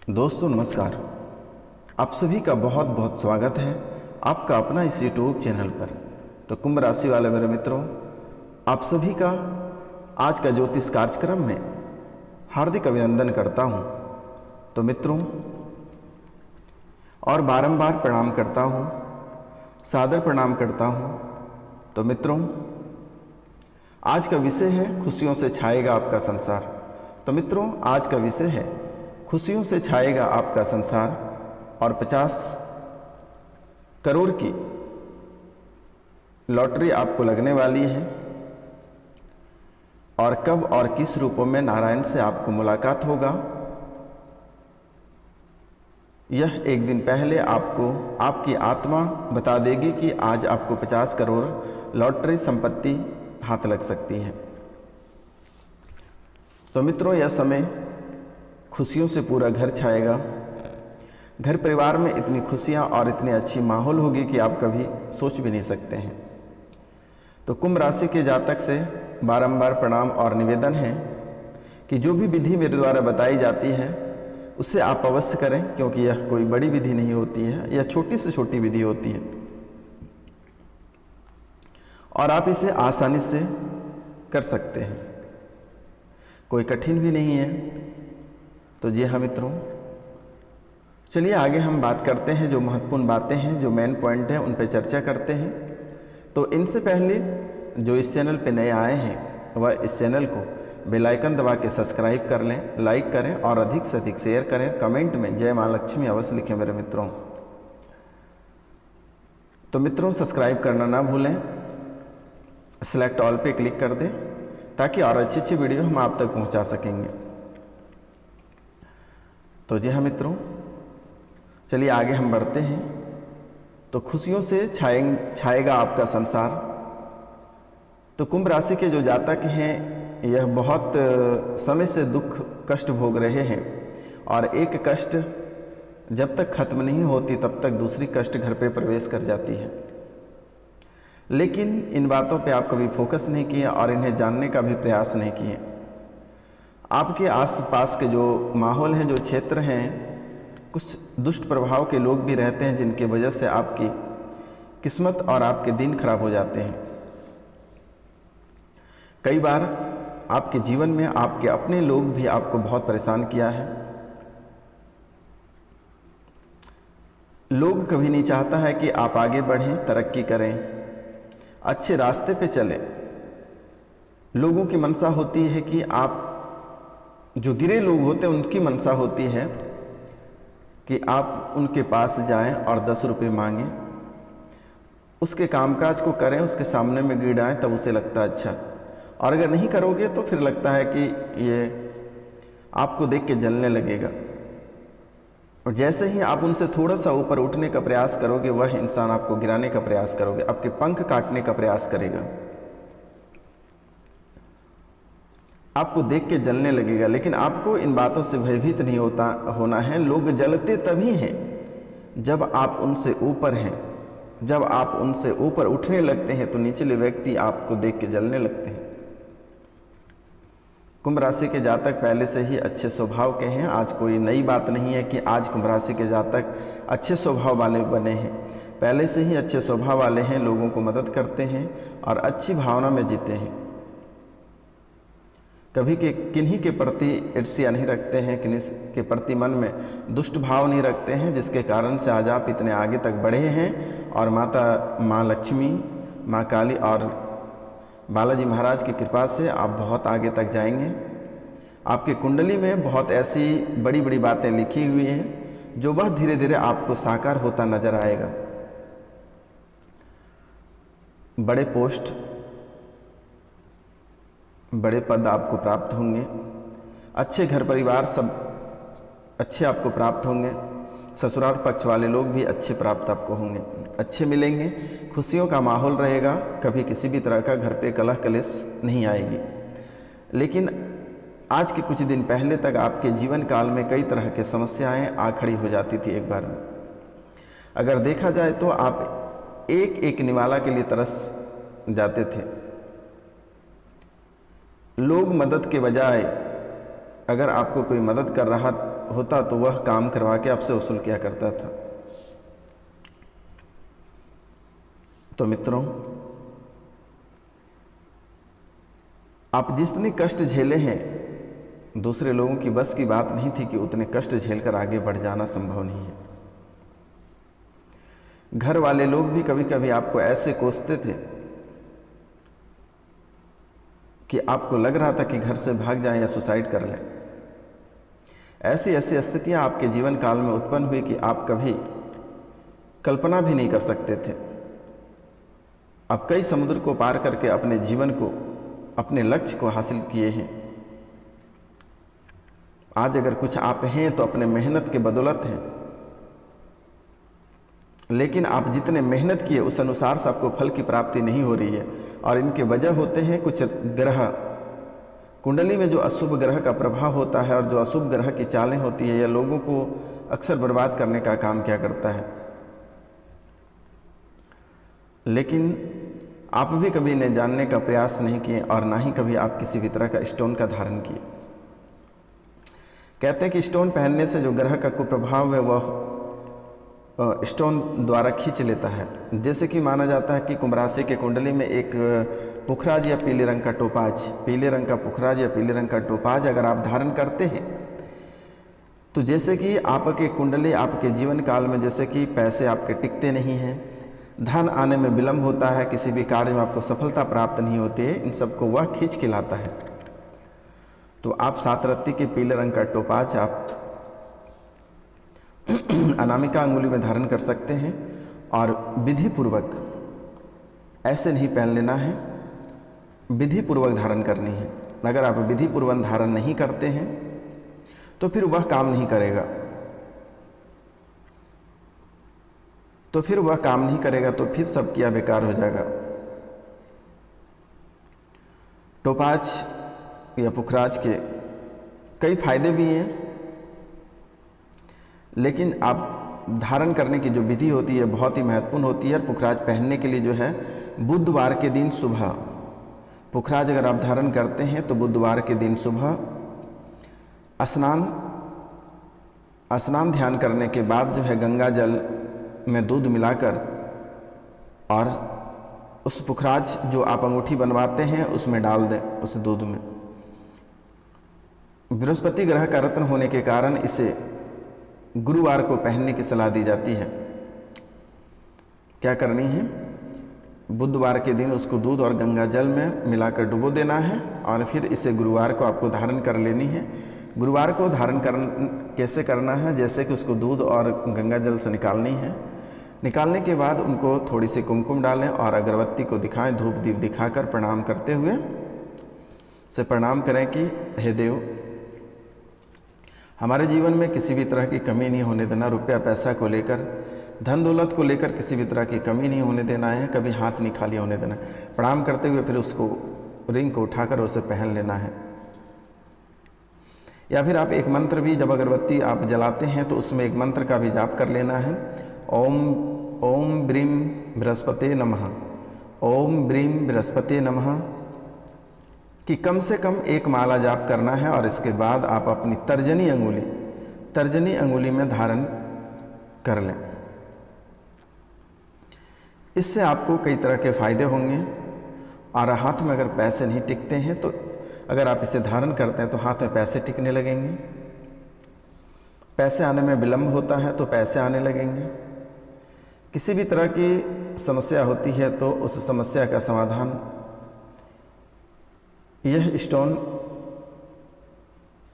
दोस्तों नमस्कार। आप सभी का बहुत बहुत स्वागत है आपका अपना इस यूट्यूब चैनल पर। तो कुंभ राशि वाले मेरे मित्रों, आप सभी का आज का ज्योतिष कार्यक्रम में हार्दिक अभिनंदन करता हूं। तो मित्रों, और बारंबार प्रणाम करता हूं, सादर प्रणाम करता हूं। तो मित्रों, आज का विषय है खुशियों से छाएगा आपका संसार। तो मित्रों, आज का विषय है खुशियों से छाएगा आपका संसार और 50 करोड़ की लॉटरी आपको लगने वाली है। और कब और किस रूपों में नारायण से आपको मुलाकात होगा, यह एक दिन पहले आपको आपकी आत्मा बता देगी कि आज आपको 50 करोड़ लॉटरी संपत्ति हाथ लग सकती है। तो मित्रों, यह समय खुशियों से पूरा घर छाएगा। घर परिवार में इतनी खुशियां और इतनी अच्छी माहौल होगी कि आप कभी सोच भी नहीं सकते हैं। तो कुंभ राशि के जातक से बारंबार प्रणाम और निवेदन है कि जो भी विधि मेरे द्वारा बताई जाती है उससे आप अवश्य करें, क्योंकि यह कोई बड़ी विधि नहीं होती है, यह छोटी से छोटी विधि होती है और आप इसे आसानी से कर सकते हैं, कोई कठिन भी नहीं है। तो जी हाँ मित्रों, चलिए आगे हम बात करते हैं। जो महत्वपूर्ण बातें हैं, जो मेन पॉइंट हैं, उन पर चर्चा करते हैं। तो इनसे पहले जो इस चैनल पे नए आए हैं वह इस चैनल को बेल आइकन दबा के सब्सक्राइब कर लें, लाइक करें और अधिक से अधिक शेयर करें। कमेंट में जय माँ लक्ष्मी अवश्य लिखें मेरे मित्रों। तो मित्रों, सब्सक्राइब करना ना भूलें, सेलेक्ट ऑल पे क्लिक कर दें ताकि और अच्छी अच्छी वीडियो हम आप तक पहुंचा सकेंगे। तो जी हाँ मित्रों, चलिए आगे हम बढ़ते हैं। तो खुशियों से छाएगा आपका संसार। तो कुंभ राशि के जो जातक हैं, यह बहुत समय से दुख कष्ट भोग रहे हैं और एक कष्ट जब तक खत्म नहीं होती तब तक दूसरी कष्ट घर पे प्रवेश कर जाती है। लेकिन इन बातों पे आप कभी फोकस नहीं किए और इन्हें जानने का भी प्रयास नहीं किए। आपके आसपास के जो माहौल हैं, जो क्षेत्र हैं, कुछ दुष्ट प्रभाव के लोग भी रहते हैं जिनकी वजह से आपकी किस्मत और आपके दिन खराब हो जाते हैं। कई बार आपके जीवन में आपके अपने लोग भी आपको बहुत परेशान किया है। लोग कभी नहीं चाहता है कि आप आगे बढ़ें, तरक्की करें, अच्छे रास्ते पे चलें। लोगों की मनसा होती है कि आप, जो गिरे लोग होते हैं उनकी मनसा होती है कि आप उनके पास जाएं और 10 रुपये मांगें, उसके कामकाज को करें, उसके सामने में गिड़ाएं, तब उसे लगता है अच्छा। और अगर नहीं करोगे तो फिर लगता है कि ये आपको देख के जलने लगेगा। और जैसे ही आप उनसे थोड़ा सा ऊपर उठने का प्रयास करोगे, वह इंसान आपको गिराने का प्रयास करोगे, आपके पंख काटने का प्रयास करेगा, आपको देख के जलने लगेगा। लेकिन आपको इन बातों से भयभीत नहीं होना है। लोग जलते तभी हैं जब आप उनसे ऊपर हैं। जब आप उनसे ऊपर उठने लगते हैं तो निचले व्यक्ति आपको देख के जलने लगते हैं। कुंभ राशि के जातक पहले से ही अच्छे स्वभाव के हैं। आज कोई नई बात नहीं है कि आज कुंभ राशि के जातक अच्छे स्वभाव वाले बने हैं। पहले से ही अच्छे स्वभाव वाले हैं, लोगों को मदद करते हैं और अच्छी भावना में जीते हैं। कभी के किन्हीं के प्रति ईर्ष्या नहीं रखते हैं, किन्हीं के प्रति मन में दुष्ट भाव नहीं रखते हैं, जिसके कारण से आज आप इतने आगे तक बढ़े हैं। और माँ लक्ष्मी, माँ काली और बालाजी महाराज की कृपा से आप बहुत आगे तक जाएंगे। आपकी कुंडली में बहुत ऐसी बड़ी बड़ी बातें लिखी हुई हैं जो वह धीरे धीरे आपको साकार होता नजर आएगा। बड़े पोस्ट, बड़े पद आपको प्राप्त होंगे। अच्छे घर परिवार सब अच्छे आपको प्राप्त होंगे। ससुराल पक्ष वाले लोग भी अच्छे प्राप्त आपको होंगे, अच्छे मिलेंगे। खुशियों का माहौल रहेगा। कभी किसी भी तरह का घर पे कलह कलेश नहीं आएगी। लेकिन आज के कुछ दिन पहले तक आपके जीवन काल में कई तरह के समस्याएं आ खड़ी हो जाती थी एक बार में। अगर देखा जाए तो आप एक एक निवाला के लिए तरस जाते थे। लोग मदद के बजाय अगर आपको कोई मदद कर रहा होता तो वह काम करवा के आपसे वसूल किया करता था। तो मित्रों, आप जितने कष्ट झेले हैं, दूसरे लोगों की बस की बात नहीं थी कि उतने कष्ट झेलकर आगे बढ़ जाना संभव नहीं है। घर वाले लोग भी कभी कभी आपको ऐसे कोसते थे कि आपको लग रहा था कि घर से भाग जाएं या सुसाइड कर लें। ऐसी ऐसी स्थितियां आपके जीवन काल में उत्पन्न हुई कि आप कभी कल्पना भी नहीं कर सकते थे। आप कई समुद्र को पार करके अपने जीवन को, अपने लक्ष्य को हासिल किए हैं। आज अगर कुछ आप हैं तो अपने मेहनत के बदौलत हैं, लेकिन आप जितने मेहनत किए उस अनुसार से आपको फल की प्राप्ति नहीं हो रही है। और इनके वजह होते हैं कुछ ग्रह, कुंडली में जो अशुभ ग्रह का प्रभाव होता है और जो अशुभ ग्रह की चालें होती है, यह लोगों को अक्सर बर्बाद करने का काम क्या करता है। लेकिन आप भी कभी इन्हें जानने का प्रयास नहीं किए और ना ही कभी आप किसी भी तरह का स्टोन का धारण किए। कहते हैं कि स्टोन पहनने से जो ग्रह का कुप्रभाव है वह स्टोन द्वारा खींच लेता है। जैसे कि माना जाता है कि कुंभ राशि के कुंडली में एक पुखराज या पीले रंग का टोपाज, पीले रंग का पुखराज या पीले रंग का टोपाज अगर आप धारण करते हैं तो जैसे कि आपके कुंडली, आपके जीवन काल में जैसे कि पैसे आपके टिकते नहीं हैं, धन आने में विलंब होता है, किसी भी कार्य में आपको सफलता प्राप्त नहीं होती है, इन सबको वह खींच के लाता है। तो आप 7 रत्ती के पीले रंग का टोपाज आप अनामिका अंगुली में धारण कर सकते हैं और विधि पूर्वक, ऐसे नहीं पहन लेना है, विधि पूर्वक धारण करनी है। अगर आप विधि पूर्वक धारण नहीं करते हैं तो फिर वह काम नहीं करेगा, तो फिर सब किया बेकार हो जाएगा। टोपाज या पुखराज के कई फायदे भी हैं, लेकिन आप धारण करने की जो विधि होती है बहुत ही महत्वपूर्ण होती है। और पुखराज पहनने के लिए जो है बुधवार के दिन सुबह, पुखराज अगर आप धारण करते हैं तो बुधवार के दिन सुबह स्नान ध्यान करने के बाद जो है गंगा जल में दूध मिलाकर और उस पुखराज जो आप अंगूठी बनवाते हैं उसमें डाल दें, उस दूध में। बृहस्पति ग्रह का रत्न होने के कारण इसे गुरुवार को पहनने की सलाह दी जाती है। क्या करनी है, बुधवार के दिन उसको दूध और गंगा जल में मिलाकर डुबो देना है और फिर इसे गुरुवार को आपको धारण कर लेनी है। गुरुवार को धारण कैसे करना है, जैसे कि उसको दूध और गंगा जल से निकालनी है। निकालने के बाद उनको थोड़ी सी कुमकुम डालें और अगरबत्ती को दिखाएं, धूप दीप दिखाकर प्रणाम करते हुए से प्रणाम करें कि हे देव, हमारे जीवन में किसी भी तरह की कमी नहीं होने देना, रुपया पैसा को लेकर, धन दौलत को लेकर किसी भी तरह की कमी नहीं होने देना है, कभी हाथ नहीं खाली होने देना है। प्रणाम करते हुए फिर उसको रिंग को उठाकर उसे पहन लेना है। या फिर आप एक मंत्र भी, जब अगरबत्ती आप जलाते हैं तो उसमें एक मंत्र का भी जाप कर लेना है। ओम ब्रीम बृहस्पते नमः, ओम ब्रीम बृहस्पते नमः कि कम से कम एक माला जाप करना है। और इसके बाद आप अपनी तर्जनी अंगुली में धारण कर लें। इससे आपको कई तरह के फायदे होंगे। और हाथ में अगर पैसे नहीं टिकते हैं तो अगर आप इसे धारण करते हैं तो हाथ में पैसे टिकने लगेंगे। पैसे आने में विलंब होता है तो पैसे आने लगेंगे। किसी भी तरह की समस्या होती है तो उस समस्या का समाधान यह स्टोन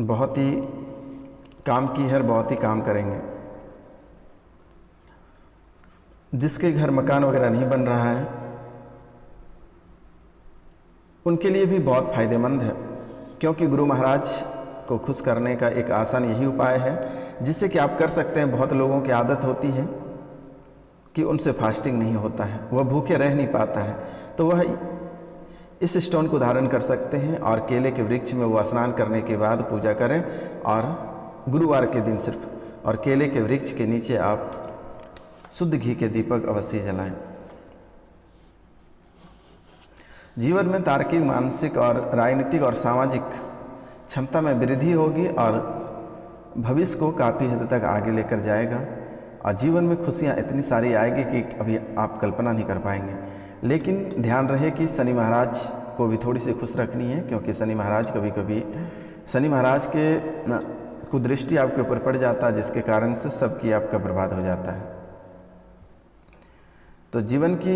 बहुत ही काम की है और बहुत ही काम करेंगे। जिसके घर मकान वगैरह नहीं बन रहा है उनके लिए भी बहुत फायदेमंद है, क्योंकि गुरु महाराज को खुश करने का एक आसान यही उपाय है जिससे कि आप कर सकते हैं। बहुत लोगों की आदत होती है कि उनसे फास्टिंग नहीं होता है, वह भूखे रह नहीं पाता है, तो वह इस स्टोन को धारण कर सकते हैं और केले के वृक्ष में वो स्नान करने के बाद पूजा करें। और गुरुवार के दिन सिर्फ, और केले के वृक्ष के नीचे आप शुद्ध घी के दीपक अवश्य जलाएं। जीवन में तार्किक, मानसिक और राजनीतिक और सामाजिक क्षमता में वृद्धि होगी और भविष्य को काफ़ी हद तक आगे लेकर जाएगा और जीवन में खुशियाँ इतनी सारी आएगी कि अभी आप कल्पना नहीं कर पाएंगे। लेकिन ध्यान रहे कि शनि महाराज को भी थोड़ी सी खुश रखनी है, क्योंकि शनि महाराज कभी कभी शनि महाराज के कुदृष्टि आपके ऊपर पड़ जाता है, जिसके कारण से सबकी आपका बर्बाद हो जाता है। तो जीवन की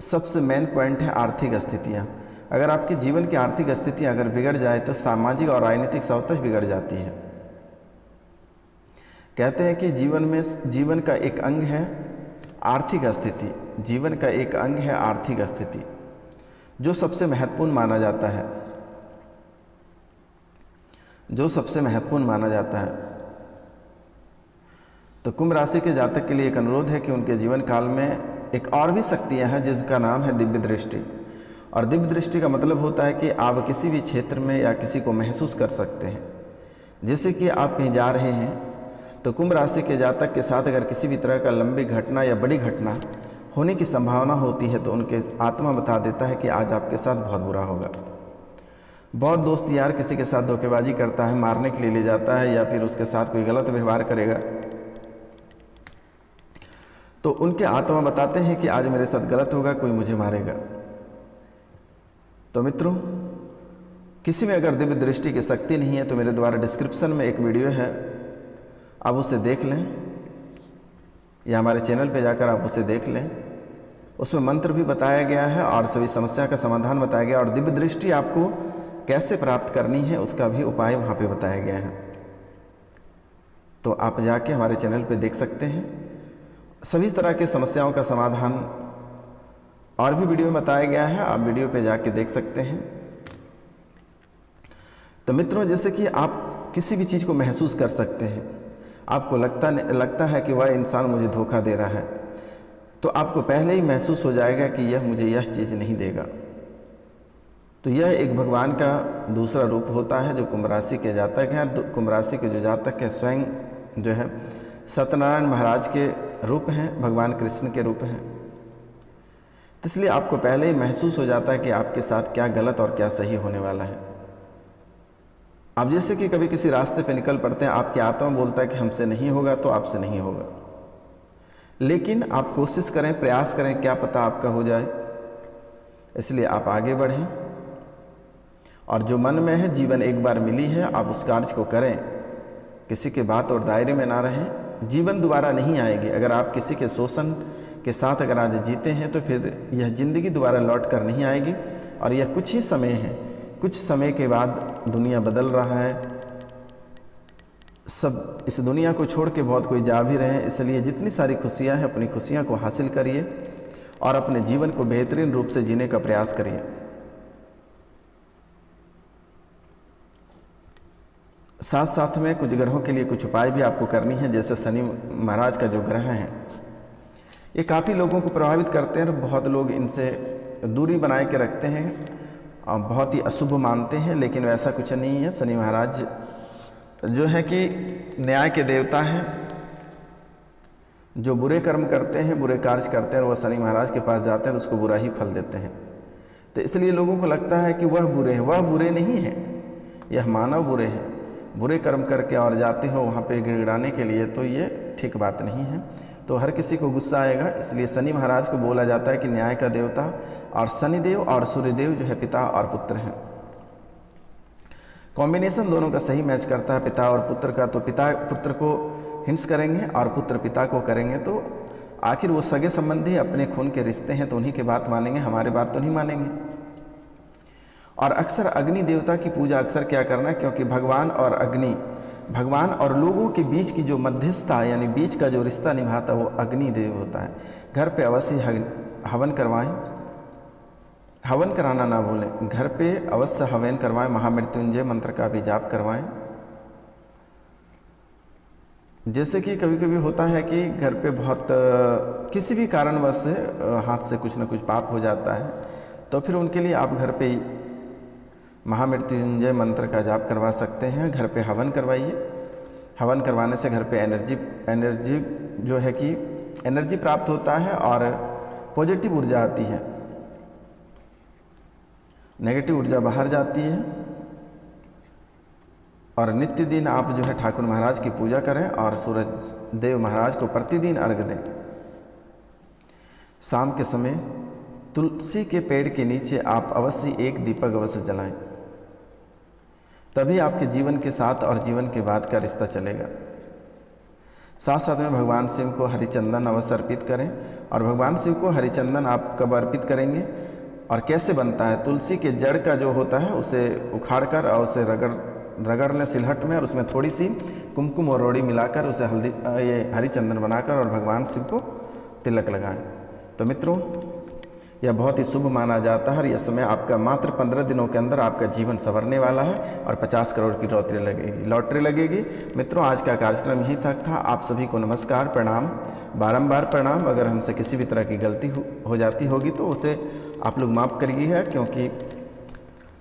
सबसे मेन पॉइंट है आर्थिक स्थितियाँ। अगर आपके जीवन की आर्थिक स्थितियाँ अगर बिगड़ जाए तो सामाजिक और राजनीतिक सौतः बिगड़ जाती है। कहते हैं कि जीवन का एक अंग है आर्थिक स्थिति, जीवन का एक अंग है आर्थिक स्थिति, जो सबसे महत्वपूर्ण माना जाता है, जो सबसे महत्वपूर्ण माना जाता है। तो कुंभ राशि के जातक के लिए एक अनुरोध है कि उनके जीवन काल में एक और भी शक्तियाँ हैं जिनका नाम है दिव्य दृष्टि। और दिव्य दृष्टि का मतलब होता है कि आप किसी भी क्षेत्र में या किसी को महसूस कर सकते हैं। जैसे कि आप कहीं जा रहे हैं तो कुंभ राशि के जातक के साथ अगर किसी भी तरह का लंबी घटना या बड़ी घटना होने की संभावना होती है तो उनके आत्मा बता देता है कि आज आपके साथ बहुत बुरा होगा। बहुत दोस्त यार किसी के साथ धोखेबाजी करता है, मारने के लिए ले जाता है या फिर उसके साथ कोई गलत व्यवहार करेगा, तो उनके आत्मा बताते हैं कि आज मेरे साथ गलत होगा, कोई मुझे मारेगा। तो मित्रों, किसी में अगर दिव्य दृष्टि की शक्ति नहीं है तो मेरे द्वारा डिस्क्रिप्शन में एक वीडियो है, आप उसे देख लें, या हमारे चैनल पे जाकर आप उसे देख लें। उसमें मंत्र भी बताया गया है और सभी समस्या का समाधान बताया गया, और दिव्य दृष्टि आपको कैसे प्राप्त करनी है उसका भी उपाय वहाँ पे बताया गया है। तो आप जाके हमारे चैनल पे देख सकते हैं। सभी तरह के समस्याओं का समाधान और भी वीडियो में बताया गया है, आप वीडियो पे जाके देख सकते हैं। तो मित्रों, जैसे कि आप किसी भी चीज़ को महसूस कर सकते हैं, आपको लगता है कि वह इंसान मुझे धोखा दे रहा है, तो आपको पहले ही महसूस हो जाएगा कि यह मुझे यह चीज़ नहीं देगा। तो यह एक भगवान का दूसरा रूप होता है जो कुंभ राशि के जातक हैं। कुंभ राशि के जो जातक है स्वयं जो है सत्यनारायण महाराज के रूप हैं, भगवान कृष्ण के रूप हैं। इसलिए आपको पहले ही महसूस हो जाता है कि आपके साथ क्या गलत और क्या सही होने वाला है। आप जैसे कि कभी किसी रास्ते पे निकल पड़ते हैं, आपकी आत्मा बोलता है कि हमसे नहीं होगा तो आपसे नहीं होगा, लेकिन आप कोशिश करें, प्रयास करें, क्या पता आपका हो जाए। इसलिए आप आगे बढ़ें और जो मन में है, जीवन एक बार मिली है, आप उस कार्य को करें, किसी के बात और दायरे में ना रहें। जीवन दोबारा नहीं आएगी। अगर आप किसी के शोषण के साथ अगर आज जीते हैं तो फिर यह ज़िंदगी दोबारा लौट कर नहीं आएगी। और यह कुछ ही समय है, कुछ समय के बाद दुनिया बदल रहा है। सब इस दुनिया को छोड़ के बहुत कोई जा भी रहे हैं, इसलिए जितनी सारी खुशियां हैं अपनी खुशियां को हासिल करिए और अपने जीवन को बेहतरीन रूप से जीने का प्रयास करिए। साथ साथ में कुछ ग्रहों के लिए कुछ उपाय भी आपको करनी है। जैसे शनि महाराज का जो ग्रह हैं ये काफ़ी लोगों को प्रभावित करते हैं, बहुत लोग इनसे दूरी बनाए के रखते हैं और बहुत ही अशुभ मानते हैं, लेकिन वैसा कुछ नहीं है। शनि महाराज जो है कि न्याय के देवता हैं। जो बुरे कर्म करते हैं, बुरे कार्य करते हैं, वह शनि महाराज के पास जाते हैं तो उसको बुरा ही फल देते हैं। तो इसलिए लोगों को लगता है कि वह बुरे हैं, वह बुरे नहीं हैं, यह मानव बुरे हैं। बुरे कर्म करके और जाते हो वहाँ पे गिड़गिड़ाने के लिए, तो ये ठीक बात नहीं है। तो हर किसी को गुस्सा आएगा। इसलिए शनि महाराज को बोला जाता है कि न्याय का देवता, और शनिदेव और सूर्यदेव जो है पिता और पुत्र हैं। कॉम्बिनेशन दोनों का सही मैच करता है पिता और पुत्र का। तो पिता पुत्र को हिंस करेंगे और पुत्र पिता को करेंगे, तो आखिर वो सगे संबंधी अपने खून के रिश्ते हैं, तो उन्हीं की बात मानेंगे, हमारी बात तो नहीं मानेंगे। और अक्सर अग्नि देवता की पूजा अक्सर क्या करना, क्योंकि भगवान और अग्नि, भगवान और लोगों के बीच की जो मध्यस्थता यानी बीच का जो रिश्ता निभाता वो अग्नि देव होता है। घर पे अवश्य हवन करवाएं, हवन कराना ना भूलें, घर पे अवश्य हवन करवाएं, महामृत्युंजय मंत्र का भी जाप करवाएं। जैसे कि कभी कभी होता है कि घर पे बहुत किसी भी कारणवश हाथ से कुछ ना कुछ पाप हो जाता है, तो फिर उनके लिए आप घर पे महामृत्युंजय मंत्र का जाप करवा सकते हैं। घर पे हवन करवाइए। हवन करवाने से घर पे एनर्जी जो है कि एनर्जी प्राप्त होता है और पॉजिटिव ऊर्जा आती है, नेगेटिव ऊर्जा बाहर जाती है। और नित्य दिन आप जो है ठाकुर महाराज की पूजा करें और सूरज देव महाराज को प्रतिदिन अर्घ दें। शाम के समय तुलसी के पेड़ के नीचे आप अवश्य एक दीपक अवश्य जलाएं, तभी आपके जीवन के साथ और जीवन के बाद का रिश्ता चलेगा। साथ साथ में भगवान शिव को हरिचंदन अवश्य अर्पित करें। और भगवान शिव को हरिचंदन आप कब अर्पित करेंगे और कैसे बनता है? तुलसी के जड़ का जो होता है उसे उखाड़ कर और उसे रगड़ लें सिलहट में, और उसमें थोड़ी सी कुमकुम और रोड़ी मिलाकर उसे ये हरिचंदन बनाकर और भगवान शिव को तिलक लगाएं। तो मित्रों, यह बहुत ही शुभ माना जाता है और यह समय आपका मात्र 15 दिनों के अंदर आपका जीवन संवरने वाला है और 50 करोड़ की लॉटरी लगेगी। मित्रों, आज का कार्यक्रम यहीं तक था। आप सभी को नमस्कार, प्रणाम, बारंबार प्रणाम। अगर हमसे किसी भी तरह की गलती हो जाती होगी तो उसे आप लोग माफ़ करिएगा, क्योंकि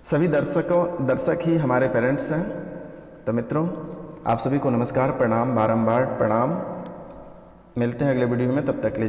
सभी दर्शक ही हमारे पेरेंट्स हैं। तो मित्रों, आप सभी को नमस्कार, प्रणाम, बारंबार प्रणाम। मिलते हैं अगले वीडियो में, तब तक के लिए